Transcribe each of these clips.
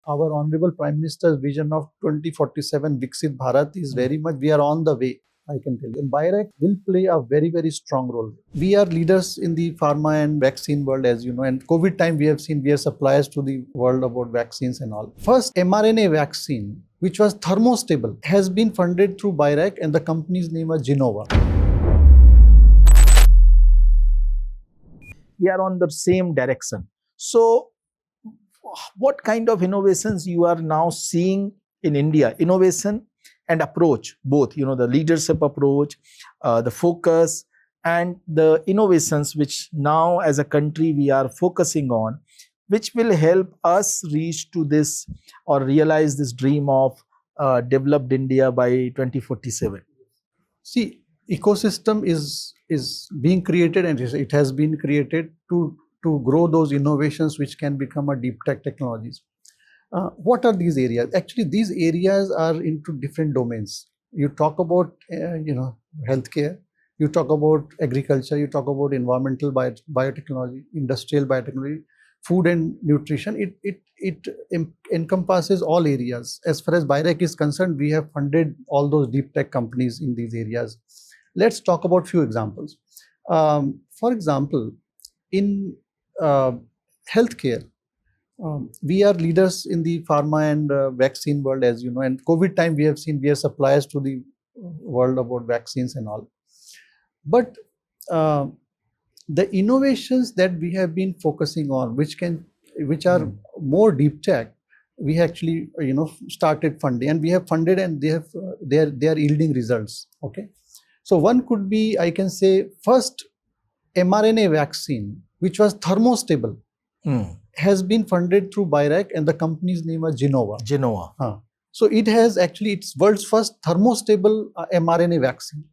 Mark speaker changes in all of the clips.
Speaker 1: our Honorable Prime Minister's vision of 2047 Viksit Bharat is very much, we are on the way, I can tell you. And BIRAC will play a very, very strong role. We are leaders in the pharma and vaccine world, as you know, and COVID time we have seen we are suppliers to the world about vaccines and all. First mRNA vaccine, which was thermostable, has been funded through BIRAC, and the company's name was Genova.
Speaker 2: We are on the same direction. So what kind of innovations you are now seeing in India? Innovation and approach, both, the leadership approach, the focus, and the innovations which now as a country we are focusing on, which will help us reach to this or realize this dream of developed India by 2047.
Speaker 1: See, ecosystem is being created, and it has been created to grow those innovations which can become a deep tech technologies. What are these areas? Actually, these areas are into different domains. You talk about healthcare, you talk about agriculture, you talk about environmental biotechnology, industrial biotechnology, food and nutrition. It encompasses all areas. As far as BIRAC is concerned, we have funded all those deep tech companies in these areas. Let's talk about few examples. For example, in healthcare, we are leaders in the pharma and vaccine world, as you know, and COVID time we have seen we are suppliers to the world about vaccines and all. But the innovations that we have been focusing on, which are more deep tech, we actually started funding, and we have funded, and they are yielding results. Okay, so one could be, I can say, first mRNA vaccine, which was thermostable, has been funded through BIRAC, and the company's name was Genova. So it has actually, it's world's first thermostable mRNA vaccine.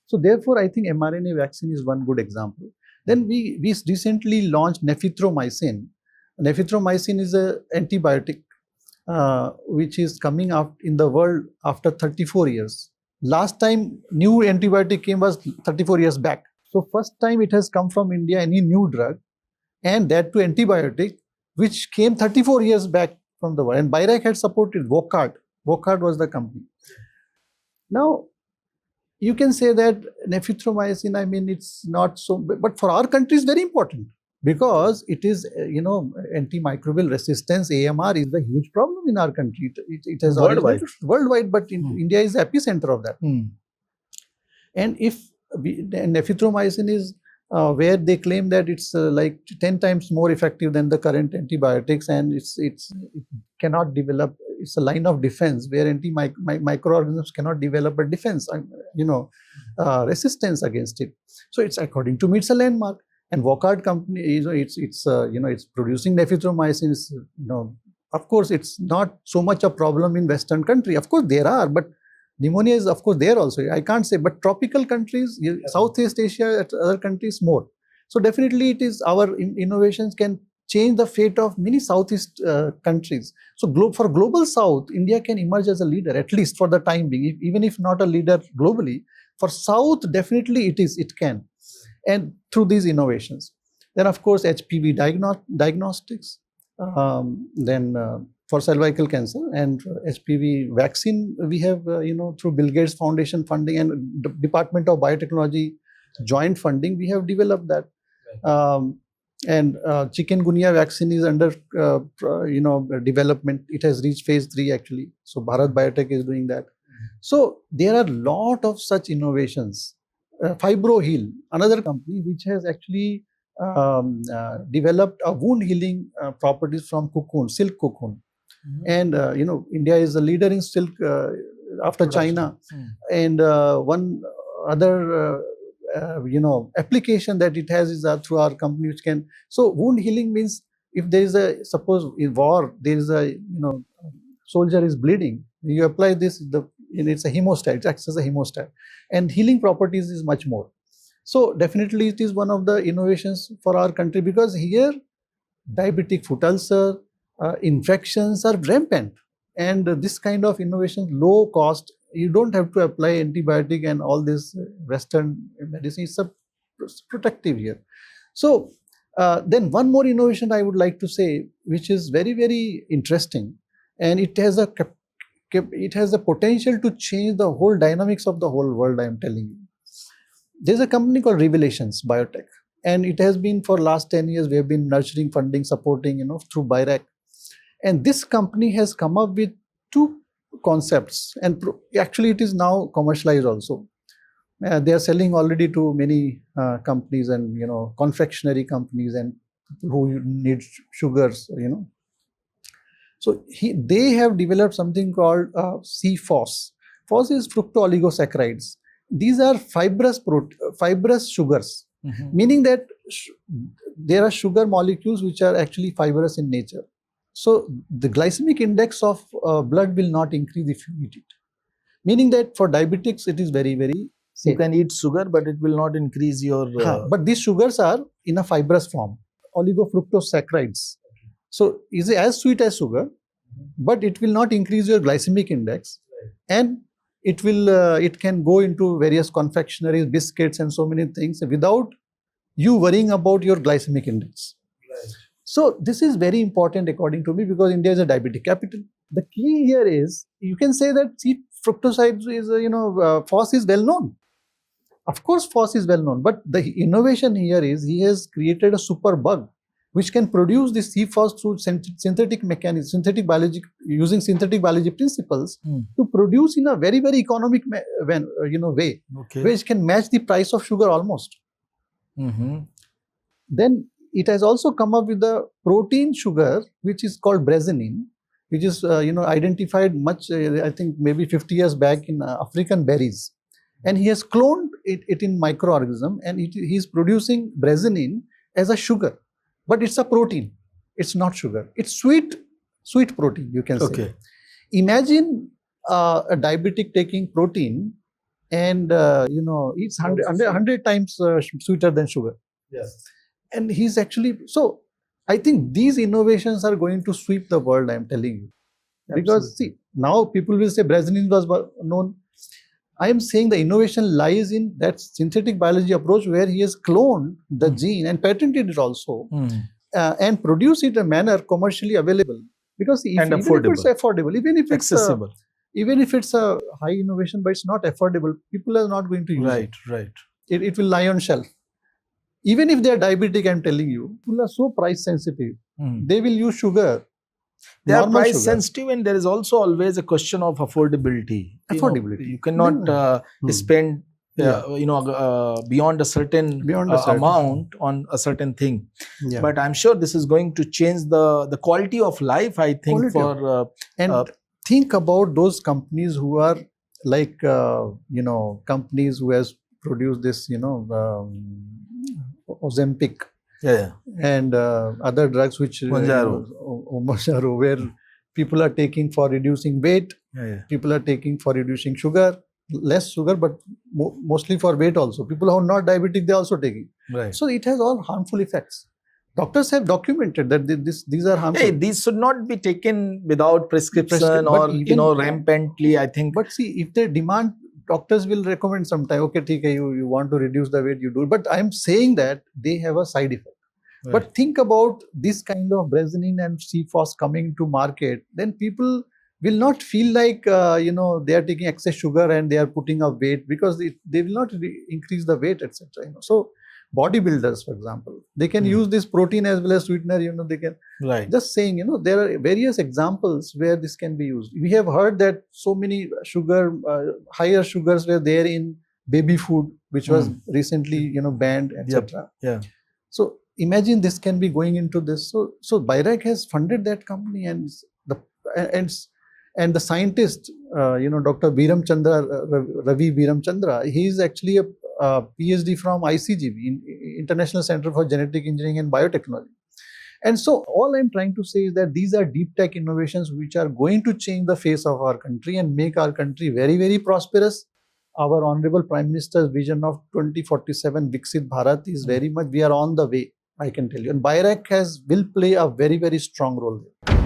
Speaker 1: So therefore, I think mRNA vaccine is one good example. Then we recently launched nephithromycin. Nephithromycin is an antibiotic which is coming out in the world after 34 years. Last time new antibiotic came was 34 years back. So first time it has come from India, any new drug, and that to antibiotic, which came 34 years back from the world. And BIRAC had supported Vocard. Vocard was the company. Now, you can say that nephithromycin, I mean, it's not so, but for our country it's very important, because it is, antimicrobial resistance, AMR, is the huge problem in our country. It has worldwide, but in India is the epicenter of that. And if nephithromycin is where they claim that it's like 10 times more effective than the current antibiotics, and it cannot develop, it's a line of defense where microorganisms cannot develop a defense, resistance against it. So it's, according to me, it's a landmark. And Vocard company, it's producing nephithromycin. Of course, it's not so much a problem in Western country. Of course, there are, but pneumonia is, of course, there also. I can't say, but tropical countries, Southeast Asia, other countries more. So definitely, it is our innovations can change the fate of many Southeast countries. So for global South, India can emerge as a leader, at least for the time being, even if not a leader globally. For South, definitely it can, and through these innovations. Then, of course, HPV diagnostics. Then for cervical cancer and HPV vaccine, we have, through Bill Gates Foundation funding and Department of Biotechnology joint funding, we have developed that. And chikungunya vaccine is under, development. It has reached phase 3 actually. So Bharat Biotech is doing that. So there are a lot of such innovations. FibroHeal, another company which has actually developed a wound healing properties from cocoon, silk cocoon. And India is a leader in silk after China. And one other application that it has is through our company, which can, so wound healing means if there is a, suppose in war, there is a, soldier is bleeding, you apply this, it's a hemostat, it acts as a hemostat, and healing properties is much more. So definitely it is one of the innovations for our country, because here diabetic foot ulcer, infections are rampant, and this kind of innovation, low cost, you don't have to apply antibiotic and all this Western medicine. It's a protective here. So Then one more innovation I would like to say, which is very, very interesting, and it has a potential to change the whole dynamics of the whole world. I am telling you, there's a company called Revelations Biotech, and it has been for last 10 years. We have been nurturing, funding, supporting, through BIRAC, and this company has come up with two concepts, and actually it is now commercialized also. They are selling already to many companies and confectionery companies and who need sugars. So they have developed something called CFOS. FOS is fructooligosaccharides. These are fibrous sugars, meaning that there are sugar molecules which are actually fibrous in nature. So the glycemic index of blood will not increase if you eat it. Meaning that for diabetics, it is very, very safe.
Speaker 2: You can eat sugar, but it will not increase your...
Speaker 1: But these sugars are in a fibrous form, oligofructosaccharides. So it's as sweet as sugar, but it will not increase your glycemic index. And it can go into various confectioneries, biscuits, and so many things without you worrying about your glycemic index. So this is very important according to me, because India is a diabetic capital. The key here is, you can say that fructosides is, FOS is well known. Of course, FOS is well known, but the innovation here is he has created a super bug which can produce this CFOS through synthetic mechanism, using synthetic biology principles to produce in a very, very economic way, which can match the price of sugar almost. Then it has also come up with the protein sugar, which is called brezenin, which is identified much, I think maybe 50 years back in African berries. And he has cloned it in microorganism, and he is producing brezenin as a sugar. But it's a protein. It's not sugar. It's sweet protein, you can say. Imagine a diabetic taking protein and, eats 100 times sweeter than sugar.
Speaker 2: Yes.
Speaker 1: And he's actually... So I think these innovations are going to sweep the world, I'm telling you. Because see, now people will say brezenin was known. I am saying the innovation lies in that synthetic biology approach where he has cloned the gene and patented it also and produced it in a manner commercially available. Because even if it's affordable, even if it's accessible, even if it's a high innovation, but it's not affordable, people are not going to use it.
Speaker 2: Right.
Speaker 1: It will lie on shelf. Even if they are diabetic, I'm telling you, people are so price sensitive. They will use sugar.
Speaker 2: They are price sensitive, and there is also always a question of affordability. You cannot spend beyond a certain amount on a certain thing. But I'm sure this is going to change the quality of life, I think,
Speaker 1: think about those companies who are like companies who has produced this Ozempic and other drugs which Mounjaro, where people are taking for reducing weight, people are taking for reducing sugar, less sugar, but mostly for weight also. People who are not diabetic, they are also taking. So it has all harmful effects. Doctors have documented that these are harmful.
Speaker 2: These should not be taken without prescription or rampantly, I think.
Speaker 1: But see, if they demand, doctors will recommend sometime, okay, you want to reduce the weight, you do it. But I'm saying that they have a side effect. But think about this kind of brezenin and CFOS coming to market, then people will not feel like, they are taking excess sugar and they are putting up weight, because they will not increase the weight, etc. So bodybuilders, for example, they can use this protein as well as sweetener, they can. Just saying, there are various examples where this can be used. We have heard that so many higher sugars were there in baby food, which was recently, banned, etc. So imagine this can be going into this. So BIRAC has funded that company, and the scientist, Dr. Ravi Biramchandra, he is actually a PhD from ICGB, International Center for Genetic Engineering and Biotechnology. And so all I'm trying to say is that these are deep tech innovations which are going to change the face of our country and make our country very, very prosperous. Our Honorable Prime Minister's vision of 2047 Viksit Bharat is very much, we are on the way, I can tell you. And BIRAC will play a very, very strong role there.